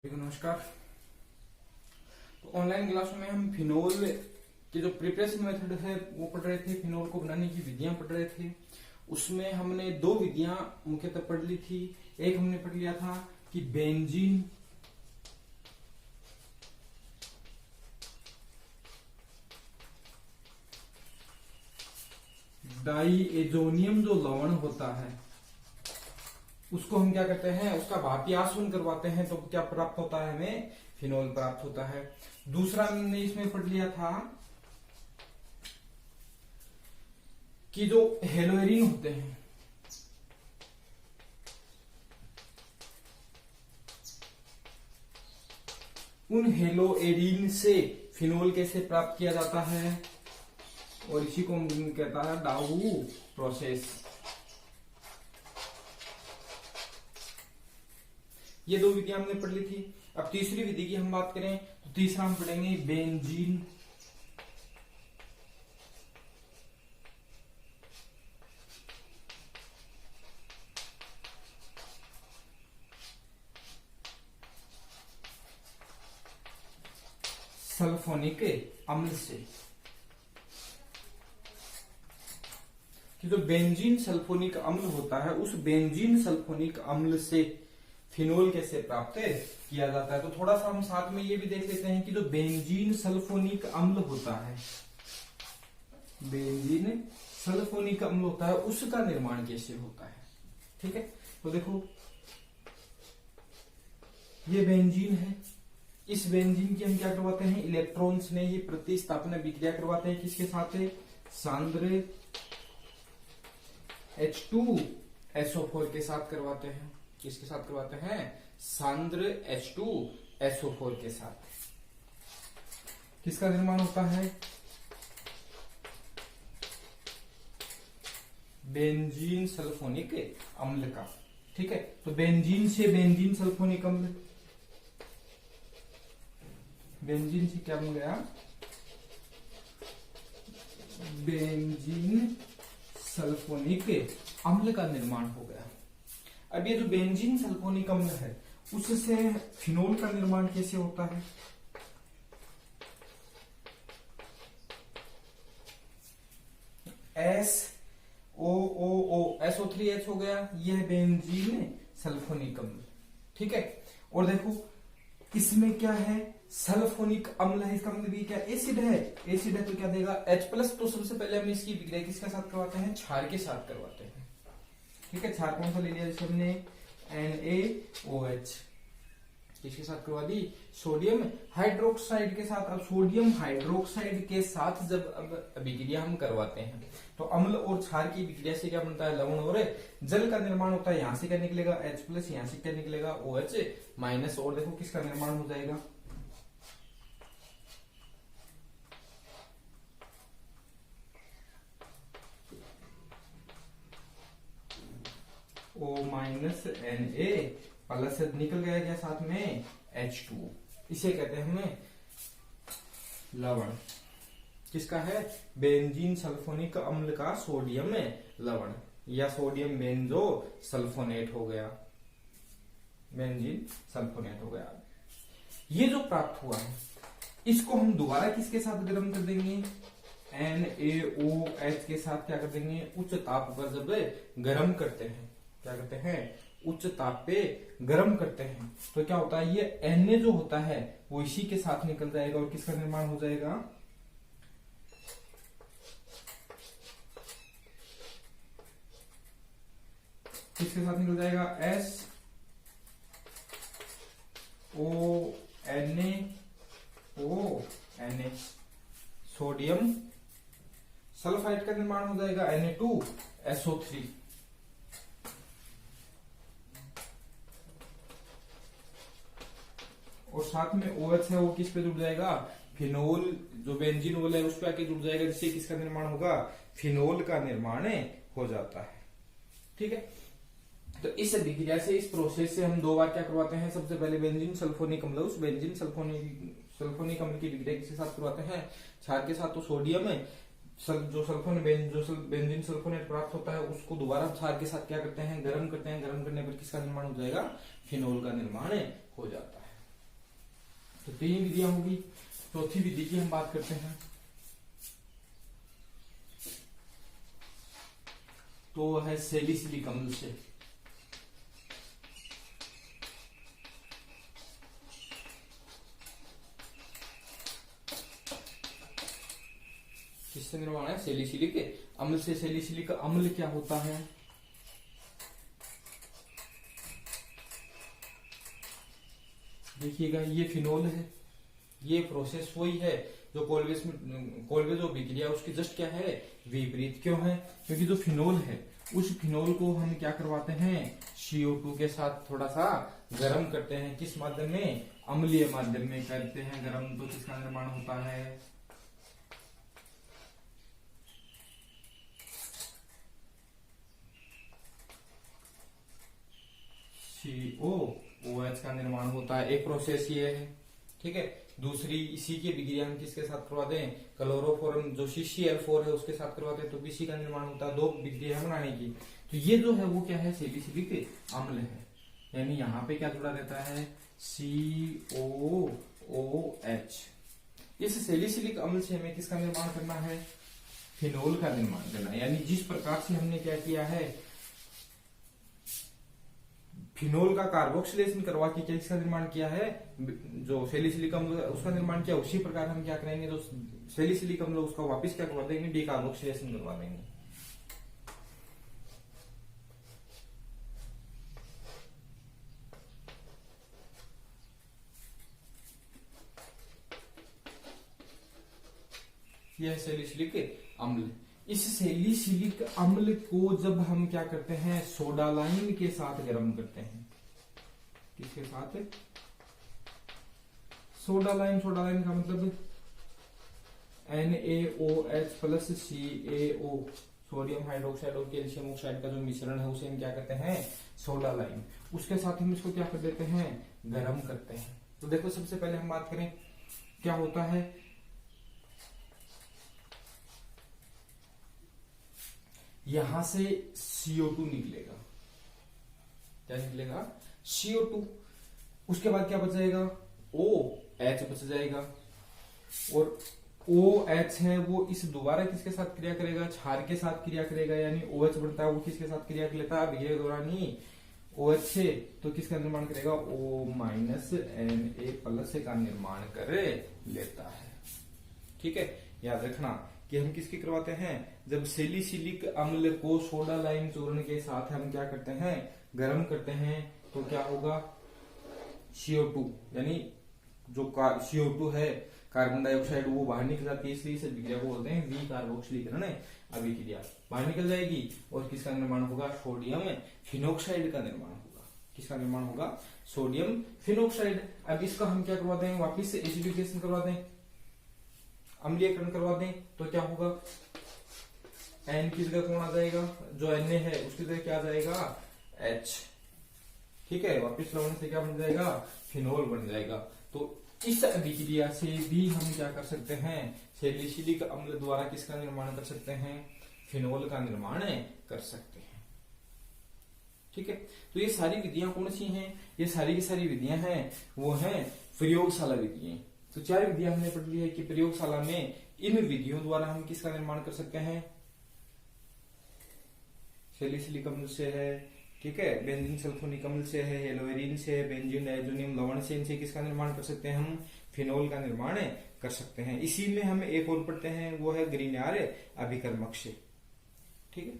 नमस्कार। तो online class में हम फिनोल के जो प्रिपरेशन मेथड है वो पढ़ रहे थे, फिनोल को बनाने की विधियां पढ़ रहे थे। उसमें हमने दो विधियां मुख्यतः पढ़ ली थी। एक हमने पढ़ लिया था कि बेंजीन डाइएजोनियम जो लवण होता है उसको हम क्या करते हैं, उसका भाप आसवन करवाते हैं तो क्या प्राप्त होता है, हमें फिनोल प्राप्त होता है। दूसरा हमने इसमें पढ़ लिया था कि जो हेलोएरिन होते हैं उन हेलोएरिन से फिनोल कैसे प्राप्त किया जाता है, और इसी को हम कहता है डाउ प्रोसेस। ये दो विधियां हमने पढ़ ली थी। अब तीसरी विधि की हम बात करें तो तीसरा हम पढ़ेंगे बेंजीन सल्फोनिक अम्ल से। कि जो बेंजीन सल्फोनिक अम्ल होता है उस बेंजीन सल्फोनिक अम्ल से फिनोल कैसे प्राप्त किया जाता है। तो थोड़ा सा हम साथ में ये भी देख लेते हैं कि जो बेंजीन सल्फोनिक अम्ल होता है, बेंजीन सल्फोनिक अम्ल होता है उसका निर्माण कैसे होता है। ठीक है, तो देखो ये बेंजीन है। इस बेंजीन की हम क्या करवाते हैं, इलेक्ट्रॉन्स ने ही प्रतिस्थापन विक्रिया करवाते हैं किसके साथ है, सांद्र H2SO4 के साथ करवाते हैं। किसके साथ करवाते हैं, सांद्र H2SO4 के साथ। किसका निर्माण होता है, बेंजीन सल्फोनिक अम्ल का। ठीक है, तो बेंजीन से बेंजीन सल्फोनिक अम्ल, बेंजीन से क्या बन गया, बेंजीन सल्फोनिक अम्ल का निर्माण हो गया। अब ये जो बेंजीन सल्फोनिक अम्ल है उससे फिनोल का निर्माण कैसे होता है। SO3H हो गया, यह बेंजीन सल्फोनिक अम्ल। ठीक है, और देखो इसमें क्या है, सल्फोनिक अम्ल है, इसका मतलब ये क्या, एसिड है। एसिड है तो क्या देगा, H+। तो सबसे पहले हम इसकी विक्रिया किसके साथ करवाते हैं, क्षार के साथ करवाते हैं। ठीक है, क्षार कौन सा ले लिया, जैसे हमने NaOH किसके साथ करवा दी, सोडियम हाइड्रोक्साइड के साथ। अब सोडियम हाइड्रोक्साइड के साथ जब अब अभिक्रिया हम करवाते हैं तो अम्ल और क्षार की विक्रिया से क्या बनता है, लवण और जल का निर्माण होता है। यहां से क्या निकलेगा, H+, यहां से क्या निकलेगा, OH-। और देखो किसका निर्माण हो जाएगा, O-Na+ निकल गया क्या साथ में, H2। इसे कहते हैं हमें लवण। किसका है, बेंजीन सल्फोनिक अम्ल का सोडियम लवण, या सोडियम बेंजो सल्फोनेट हो गया, बेंजीन सल्फोनेट हो गया। ये जो प्राप्त हुआ है इसको हम दोबारा किसके साथ गर्म कर देंगे, NaOH के साथ क्या कर देंगे, उच्च ताप पर जब गर्म करते हैं, क्या करते हैं, उच्च ताप पे गर्म करते हैं तो क्या होता है, ये Na जो होता है वो इसी के साथ निकल जाएगा और किसका निर्माण हो जाएगा, किसके साथ निकल जाएगा, SONaONa, सोडियम सल्फाइड का निर्माण हो जाएगा, Na2SO3। और साथ में OH है वो किस पे जुड़ जाएगा, फिनोल, जो बेंजीन ओल है उस पे आके जुड़ जाएगा, जिससे किसका निर्माण होगा, फिनोल का निर्माण हो जाता है। ठीक है, तो इस विक्रिया से, इस प्रोसेस से हम दो बार क्या करवाते हैं, सबसे पहले बेंजीन सल्फोनिक अम्ल, उस बेंजीन सल्फोनिक अम्ल की विक्रिया किसके साथ करवाते हैं, क्षार के साथ। तो सोडियम है जो बेंजीन सल्फोनेट प्राप्त होता है उसको दोबारा क्षार के साथ क्या करते हैं, गर्म करते हैं। गर्म करने पर किसका निर्माण हो जाएगा, फिनोल का निर्माण हो जाता है। तीन विधियां होगी। चौथी विधि की हम बात करते हैं, तो वह है सैलिसिलिक अम्ल से। किससे निर्माण है? सैलिसिलिक अम्ल से। सैलिसिलिक अम्ल क्या होता है? देखिएगा ये फिनोल है, ये प्रोसेस वही है जो कोलवेज में, कोलवेज और बिक्रिया उसकी जस्ट क्या है? विपरीत। क्यों है? क्योंकि जो फिनोल है उस फिनोल को हम क्या करवाते हैं? CO2 के साथ थोड़ा सा गर्म करते हैं। किस माध्यम में? अम्लीय माध्यम में करते हैं गर्म। तो किसका निर्माण होता है? COOH का निर्माण होता है। एक प्रोसेस ये है, ठीक है। दूसरी इसी की विक्रिया हम किसके साथ करवाते हैं? क्लोरोफॉर्म जो CCl4 है उसके साथ करवाते हैं, तो इसी का निर्माण होता है। दो विक्रिया बनाने की। तो ये जो है वो क्या है? सैलिसिलिक अम्ल है। यानी यहाँ पे क्या जुड़ा रहता है? COOH। इस सैलिसिलिक अम्ल से हमें किसका निर्माण करना है? फिनोल का निर्माण करना है। यानी जिस प्रकार से हमने क्या किया है? फिनोल का कार्बोक्सिलेशन करवा के क्या इसका निर्माण किया है? जो सैलिसिलिक अम्ल उसका निर्माण किया, उसी प्रकार हम क्या करेंगे? जो सैलिसिलिक अम्ल उसका वापस क्या करवा देंगे? डीकार्बोक्सिलेशन करवा देंगे। यह सैलिसिलिक अम्ल। इस सैलिसिलिक अम्ल को जब हम क्या करते हैं? सोडालाइन के साथ गर्म करते हैं। किसके साथ? सोडालाइन। सोडालाइन का मतलब NaOH plus CaO, sodium hydroxide और कैल्शियम ऑक्साइड का जो मिश्रण है उसे हम क्या करते हैं? सोडालाइन। उसके साथ हम इसको क्या कर देते हैं? गर्म करते हैं। तो देखो सबसे पहले हम बात करें क्या होता है। यहां से CO2 निकलेगा। क्या निकलेगा? CO2। उसके बाद क्या बच जाएगा? OH बच जाएगा। और OH है वो इस दोबारा किसके साथ क्रिया करेगा? क्षार के साथ क्रिया करेगा। यानी OH बढ़ता है वो किसके साथ क्रिया कर लेता है? अभिक्रिया के दौरान ही OH से। तो किसका निर्माण करेगा? O- Na+ का निर्माण कर लेता है। ठीक है, याद रखना कि हम किसकी करवाते हैं? जब सैलिसिलिक अम्ल को सोडालाइन चूर्ण के साथ हम क्या करते हैं? गर्म करते हैं, तो क्या होगा? CO2 यानी जो CO2 है कार्बन डाइऑक्साइड वो बाहर निकल जाती है, इसलिए इस अभिक्रिया को बोलते हैं विकार्बोक्सिलीकरण अभिक्रिया। बाहर निकल जाएगी और किसका निर्माण होगा? सोडियम फिनोक्साइड का निर्माण होगा। किसका निर्माण होगा? Sodium phenoxide. अब इसका हम क्या करवा दें? वापिस से एसिडिफिकेशन करवा दें, अम्लीयकरण करवा दें, तो क्या होगा? N की जगह कौन आ जाएगा? जो Na है उसकी जगह क्या आ जाएगा? H। ठीक है, वापिस लवण से क्या बन जाएगा? फिनोल बन जाएगा। तो इस अभिक्रिया से भी हम क्या कर सकते हैं? सैलिसिलिक अम्ल द्वारा किसका निर्माण कर सकते हैं? फिनोल का निर्माण कर सकते हैं। ठीक है, तो ये सारी विधियां कौन सी हैं? ये सारी की सारी विधियां हैं वो हैं प्रयोगशाला विधियां। तो चार विधियां हमने पढ़ ली है कि प्रयोगशाला में इन विधियों द्वारा हम किसका निर्माण कर सकते हैं? सैलिसिलिक अम्ल से है, ठीक है, बेंजीन सल्फोनिक अम्ल से है, हेलोइरिन से है, बेंजीन डायजोनियम लवण से, इनसे किसका निर्माण कर सकते हैं? हम फिनोल का निर्माण कर सकते हैं। इसी में हम एक और पढ़ते हैं वो है ग्रीन्यार अभिकर्मक से। ठीक है,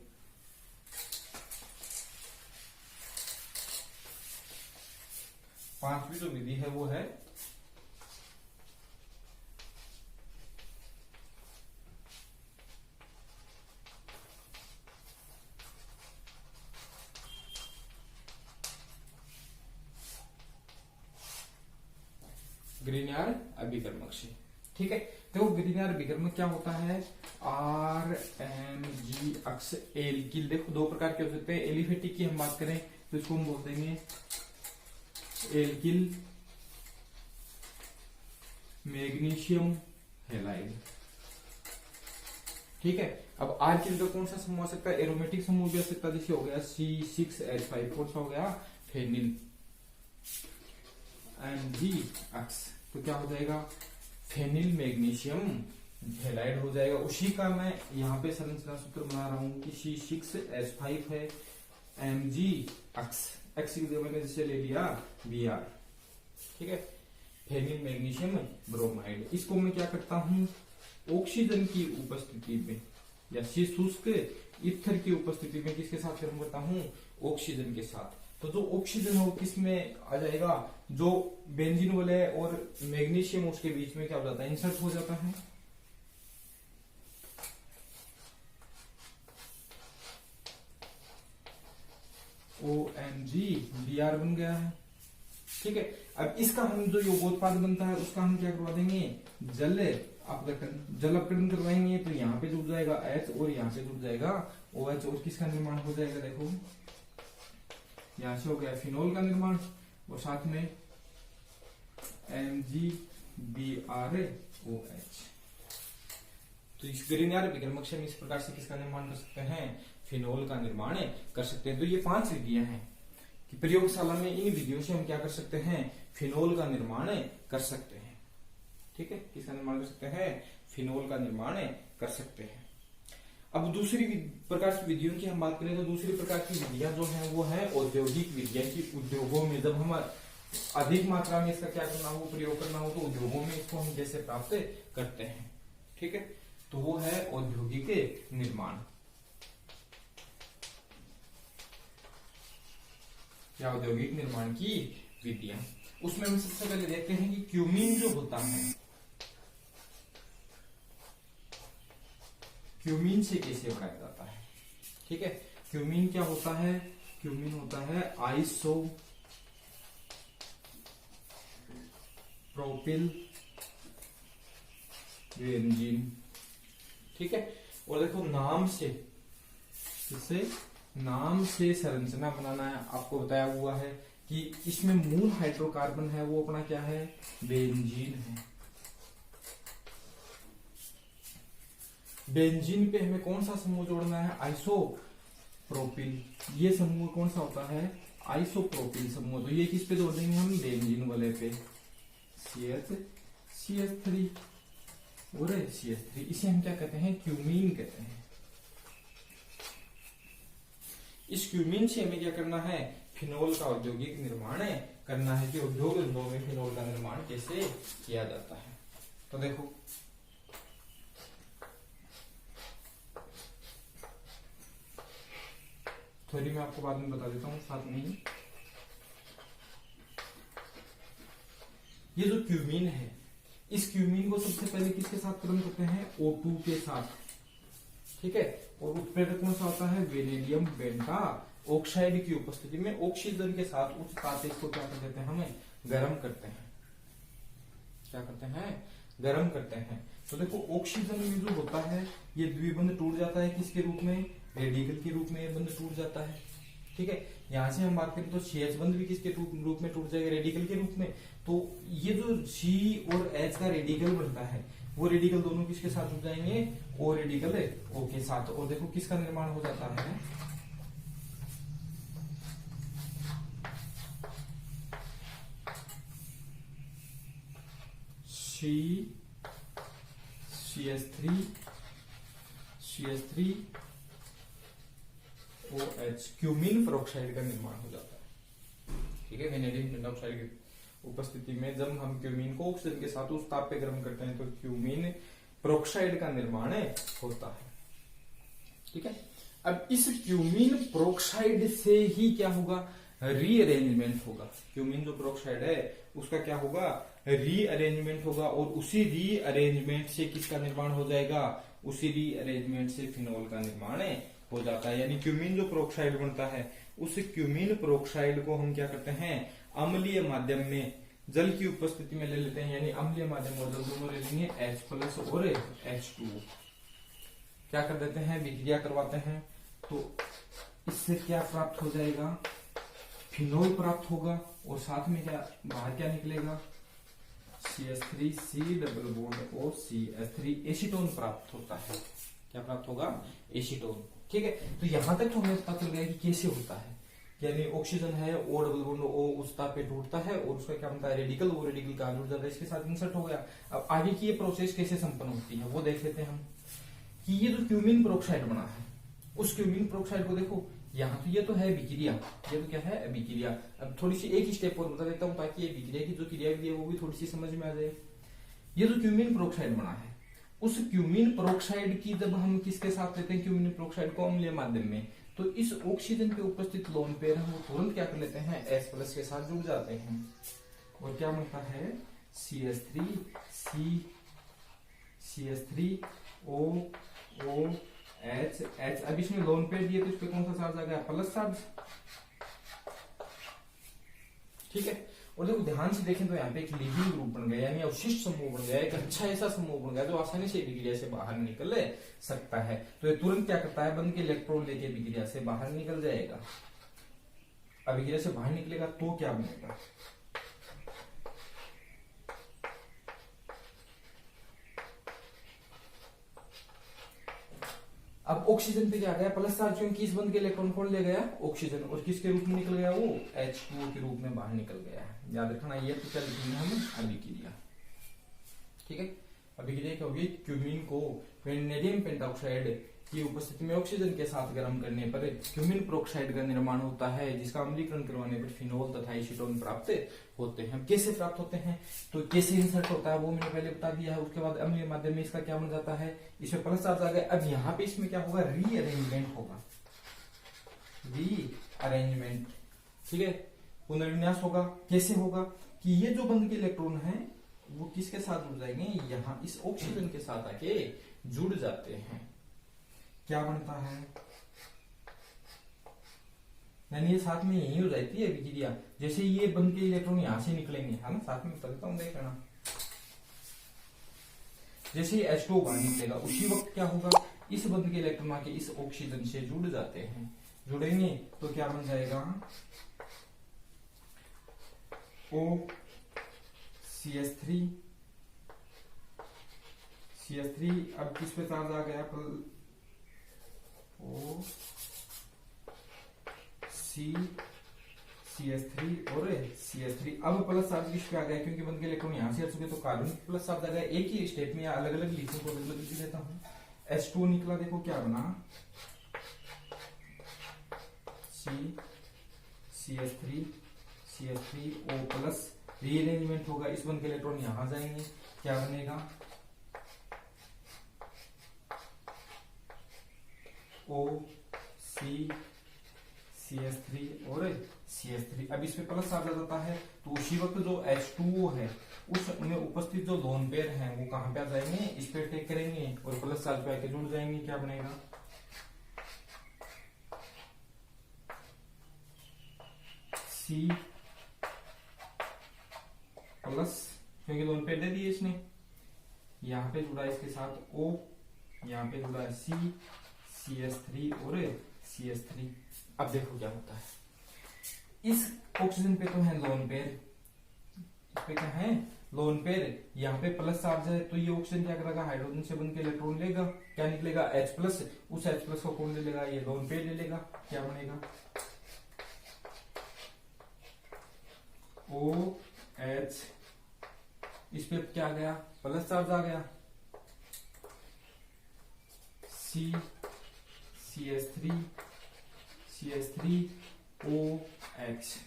पांचवी जो विधि है वो है ग्रीन्यार अभिकर्मक से। ठीक है, तो ग्रीन्यार अभिकर्मक क्या होता है? RMG अक्स एल्किल। देखो दो प्रकार के हो सकते हैं। एलिफेटिक की हम बात करें तो इसको हम बोल देंगे एल्किल मैग्नीशियम हैलाइड। ठीक है, अब आर की जगह कौन सा समूह आ सकता है? एरोमेटिक समूह भी आ सकता है, जैसे हो गया C6H5। कौन सा हो गया? फेनिल। Mg अक्स। तो तो क्या हो जाएगा, फेनिल मैग्नीशियम हैलाइड हो जाएगा। उसी का मैं यहाँ पे संरचना सूत्र बना रहा हूँ कि C6H5 है, Mg एक्स की जगह मैंने जैसे ले लिया Br, ठीक है, फेनिल मैग्नीशियम ब्रोमाइड। इसको मैं क्या करता हूँ, ऑक्सीजन की उपस्थिति में या शुष्क ईथर की उपस्थिति में किसके साथ गर्म करता हूँ, ऑक्सीजन के साथ। तो जो ऑक्सीजन हो किसमें आ जाएगा, जो बेंजीन वाले और मैग्नीशियम उसके बीच में क्या हो जाता है, इंसर्ट हो जाता है। OMG Br बन गया है, ठीक है। अब इसका हम जो योगोत्पाद बनता है उसका हम क्या करवा देंगे, जल अपघटन करवाएंगे। तो यहाँ पे जुड़ जाएगा H और यहाँ पे जुड़ जाएगा OH और किसका निर्माण हो जाएगा, देखो यहाँ से हो गया फिनोल का निर्माण और साथ में MgBrOH। तो इस ग्रीनयार विक्रमक से हम इस प्रकार से किसका निर्माण कर सकते हैं, फिनोल का निर्माण कर सकते हैं। तो ये 5 विधियां हैं कि प्रयोगशाला में इन विधियों से हम क्या कर सकते हैं, फिनोल का निर्माण कर सकते हैं, ठीक है। किसका निर्माण कर सकते हैं, फिनोल का निर्माण कर सकते हैं। अब दूसरी प्रकार की विधियों की हम बात करें तो दूसरी प्रकार की विधियां जो है वो है औद्योगिक विधियां की उद्योगों में जब हम अधिक मात्रा में इसका क्या करना हो, प्रयोग करना हो, तो उद्योगों में इसको हम कैसे प्राप्त करते हैं, ठीक है। तो वो है औद्योगिक निर्माण या औद्योगिक निर्माण की विधियां। उसमें हम सबसे पहले देखते हैं कि क्यूमीन जो होता है, क्यूमीन से कैसे बनाया जाता है, ठीक है। क्यूमीन क्या होता है, क्यूमीन होता है आइसोप्रोपिल बेंजीन, ठीक है। और देखो नाम से, इससे नाम से संरचना बनाना है, आपको बताया हुआ है कि इसमें मूल हाइड्रोकार्बन है वो अपना क्या है, बेंजीन है। बेंजीन पे हमें कौन सा समूह जोड़ना है, आइसोप्रोपिल। ये समूह कौन सा होता है, आइसोप्रोपिल समूह। तो ये किस पे जोड़ देंगे हम, बेंजीन वाले पे, CH3 और CH3। इसे हम क्या कहते हैं, क्यूमीन कहते हैं। इस क्यूमीन से हमें क्या करना है, फिनोल का औद्योगिक निर्माण करना है कि उद्योग धंधों में फिनोल का निर्माण कैसे किया जाता है। तो देखो थोड़ी मैं आपको बाद में बता देता हूँ साथ में ही। ये जो क्यूमीन है, इस क्यूमीन को सबसे पहले किसके साथ गर्म करते हैं, O2 के साथ, ठीक है। और उत्प्रेरक कौन सा होता है, वेनेडियम पेंटा ऑक्साइड की उपस्थिति में ऑक्सीजन के साथ उच्च ताप से इसको क्या कर देते हैं, हमें गर्म करते हैं, क्या करते हैं, गर्म करते हैं। तो देखो ऑक्सीजन में जो होता है ये द्विबंध टूट जाता है किसके रूप में, रेडिकल के रूप में ये बंध टूट जाता है, ठीक है। यहां से हम बात करें तो CH बंध भी किसके रूप में टूट जाएगा, रेडिकल के रूप में। तो ये जो C और H का रेडिकल बनता है वो रेडिकल दोनों किसके साथ जुड़ जाएंगे, O रेडिकल O के साथ। और देखो किसका निर्माण हो जाता है, CH3 OH, क्यूमीन पेरोक्साइड का निर्माण हो जाता है, ठीक है। वेनेडियम पेंटॉक्साइड की उपस्थिति में जब हम क्यूमीन को ऑक्सीजन के साथ उस ताप पे गर्म करते हैं तो क्यूमीन पेरोक्साइड का निर्माण होता है, ठीक है। अब इस क्यूमीन पेरोक्साइड से ही क्या होगा, रीअरेंजमेंट होगा। क्यूमीन जो पेरोक्साइड है उसका क्या होगा, रीअरेंजमेंट होगा। और उसी रीअरेंजमेंट से किसका निर्माण हो जाएगा, उसी रीअरेंजमेंट से फिनोल का निर्माण हो जाता है। यानी क्यूमीन जो पेरोक्साइड बनता है उस क्यूमीन पेरोक्साइड को हम क्या करते हैं, अम्लीय माध्यम में जल की उपस्थिति में ले लेते हैं, यानी अम्लीय माध्यम और जल दोनों ले लेंगे H+ और H2, क्या कर देते हैं, विक्रिया करवाते हैं। तो इससे क्या प्राप्त हो जाएगा, फिनोल प्राप्त होगा। और साथ में क्या बाहर क्या निकलेगा, CH3 डबल बॉन्ड और CH3 एसीटोन प्राप्त होता है। क्या प्राप्त होगा, एसीटोन, ठीक है। तो यहां तक तो हमें पता चल गया कि कैसे होता है। यानी ऑक्सीजन है ओ डबल बॉन्ड ओ उस ताप पे टूटता है और उसका क्या बनता है रेडिकल, वो रेडिकल कहाँ जुड़ जाता है, इसके साथ इंसर्ट हो गया। अब आगे की ये प्रोसेस कैसे संपन्न होती है वो देख लेते हैं हम, कि ये जो क्यूमीन पेरोक्साइड बना है उस क्यूमीन पेरोक्साइड को देखो, यहाँ तो ये तो है अभिक्रिया, ये तो क्या है अभिक्रिया। अब थोड़ी सी एक स्टेप और बता देता हूँ ताकि ये अभिक्रिया की जो क्रिया है वो भी थोड़ी सी समझ में आ जाए। ये जो क्यूमीन पेरोक्साइड बना है उस क्यूमीन पेरोक्साइड की जब हम किसके साथ लेते हैं क्यूमीन पेरोक्साइड को अम्लीय माध्यम में, तो इस ऑक्सीजन पे उपस्थित लोन पेयर हम वो तुरंत क्या कर लेते हैं H+ के साथ जुड़ जाते हैं और क्या बनता है CH3 CH3OOH। अब इसमें लोन पेयर दिए तो इस पे कौन सा चार्ज आ गया प्लस चार्ज, ठीक है। और देखो ध्यान से देखें तो यहाँ पे एक लीविंग ग्रुप बन गया, यानी अवशिष्ट समूह बन गया, एक अच्छा ऐसा समूह बन गया जो आसानी से विक्रिया से बाहर निकल सकता है। तो ये तुरंत क्या करता है बंद के इलेक्ट्रॉन लेके विक्रिया से बाहर निकल जाएगा। अब विक्रिया से बाहर निकलेगा तो क्या बनेगा, अब ऑक्सीजन पे क्या गया प्लस चार्ज, क्योंकि इस बंद के इलेक्ट्रॉन कौन ले गया ऑक्सीजन, और किसके रूप में निकल गया वो H2O के रूप में बाहर निकल गया है। याद रखना ये तो क्या लिखेंगे हम अभिक्रिया, ठीक है। अभिक्रिया क्या होगी, क्यूमीन को वेनेडियम पेंटॉक्साइड की उपस्थिति में ऑक्सीजन के साथ गर्म करने पर क्यूमीन पेरोक्साइड का निर्माण होता है, जिसका अम्लीकरण करवाने पर फिनोल तथा एसीटोन प्राप्त होते हैं। कैसे प्राप्त होते हैं, तो कैसे इंसर्ट होता है वो मैंने पहले बता दिया है। उसके बाद अम्लीय माध्यम में इसका क्या बन जाता है, इसमें प्लस चार्ज आ गया। अब यहाँ पे इसमें क्या होगा रीअरेंजमेंट होगा, रीअरेंजमेंट, ठीक है, पुनर्विन्यास होगा। कैसे होगा कि ये जो बंद के इलेक्ट्रॉन है वो किसके साथ जुड़ जाएंगे, यहाँ इस ऑक्सीजन के साथ आके जुड़ जाते हैं। क्या बनता है, यानी ये साथ में यही हो जाती है विक्रिया। जैसे ये बंद के इलेक्ट्रॉन यहां से निकलेंगे, है ना, साथ में बता देता हूं, देख लेना। जैसे H2O बाहर निकलेगा उसी वक्त क्या होगा, इस बंद के इलेक्ट्रॉन आके इस ऑक्सीजन से जुड़ जाते हैं। जुड़ेंगे तो क्या बन जाएगा CH3। अब किस पे चार्ज आ गया CH3 और CH3। अब प्लस चार्ज किस पे आ गया, क्योंकि बंद के इलेक्ट्रॉन यहां से आ चुके तो कार्बन प्लस चार्ज आ गया। एक ही स्टेप में अलग अलग लिखूं को अलग लिख देता हूं। H2 निकला, देखो क्या बना CH3O+, रीअरेंजमेंट होगा, इस बंद के इलेक्ट्रॉन यहां जाएंगे, क्या बनेगा CH3 और CH3। अब इसमें प्लस चार्ज आ जाता है तो उसी वक्त जो H2O है उसमें उपस्थित जो लोन पेयर हैं वो कहां पे आ जाएंगे, इस पे अटैक करेंगे और प्लस चार्ज पे आके जुड़ जाएंगे। क्या बनेगा C+, क्योंकि लोन पेयर दे दिए इसने, यहाँ पे जुड़ा इसके साथ O, यहाँ पे जुड़ा है CH3 और CH3। अब देखो क्या होता है, इस ऑक्सीजन पे तो है लोन पेयर, इस पे क्या है लोन पेयर, यहाँ पे प्लस चार्ज है तो ये ऑक्सीजन क्या करेगा हाइड्रोजन से बन के इलेक्ट्रॉन लेगा, क्या निकलेगा H+, उस H+ को कौन ले लेगा, ये लोन पेयर ले लेगा। क्या बनेगा OH, इस पे क्या आ गया प्लस चार्ज आ गया CH3OH।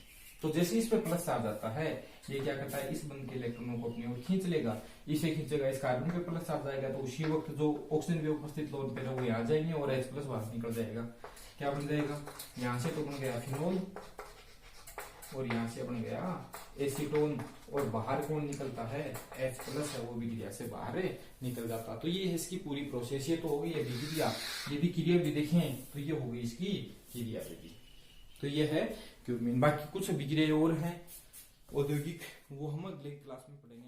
तो जैसे इस पे प्लस चार्ज आता है ये क्या करता है, इस बंद के इलेक्ट्रॉनों को अपनी ओर खींच लेगा, इसे खींचेगा, इस कार्बन पे प्लस चार्ज आएगा तो उसी वक्त जो ऑक्सीजन पे उपस्थित लोन पे वो यहाँ जाएंगे और H+ बाहर निकल जाएगा। क्या बन जाएगा, यहाँ से तो बन गया फिनोल और यहाँ से बन गया एसीटोन, और बाहर कौन निकलता है H+ है, वो विक्रिया से बाहर निकल जाता। तो ये है इसकी पूरी प्रोसेस, ये तो हो गई विक्रिया। यदि क्रिया भी देखें तो ये हो गई इसकी क्रिया विधि। तो ये है क्यूमीन। बाकी कुछ विक्रिया और हैं औद्योगिक, वो हम अगले क्लास में पढ़ेंगे।